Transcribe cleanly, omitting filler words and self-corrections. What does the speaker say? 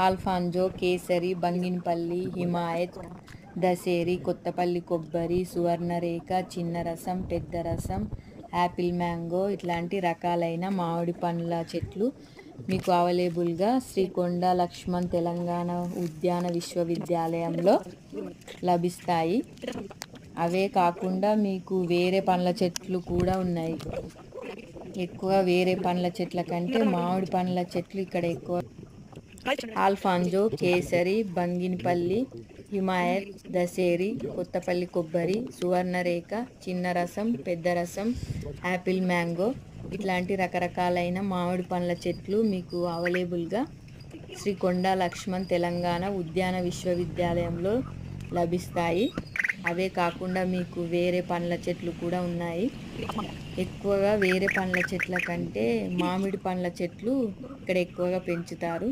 ఆల్ఫాంజో, కేసరి, బంగినపల్లి, హిమాయత్, దశేరి, కొత్తపల్లి కొబ్బరి, సువర్ణరేఖ, చిన్న రసం, పెద్ద రసం, యాపిల్ మ్యాంగో ఇట్లాంటి రకాలైన మామిడి పండ్ల చెట్లు మీకు అవైలబుల్గా శ్రీకొండ లక్ష్మణ్ తెలంగాణ ఉద్యాన విశ్వవిద్యాలయంలో లభిస్తాయి. అవే కాకుండా మీకు వేరే పండ్ల చెట్లు కూడా ఉన్నాయి. ఎక్కువ వేరే పండ్ల చెట్ల కంటే మామిడి పండ్ల చెట్లు ఇక్కడ ఎక్కువ. ఆల్ఫాంజో, కేసరి, బంగినపల్లి, హిమాయత్, దశేరి, కొత్తపల్లి కొబ్బరి, సువర్ణరేఖ, చిన్న రసం, పెద్ద రసం, యాపిల్ మ్యాంగో ఇట్లాంటి రకరకాలైన మామిడి పండ్ల చెట్లు మీకు అవైలబుల్గా శ్రీకొండ లక్ష్మణ్ తెలంగాణ ఉద్యాన విశ్వవిద్యాలయంలో లభిస్తాయి. అవే కాకుండా మీకు వేరే పండ్ల చెట్లు కూడా ఉన్నాయి. ఎక్కువగా వేరే పండ్ల చెట్ల కంటే మామిడి పండ్ల చెట్లు ఇక్కడ ఎక్కువగా పెంచుతారు.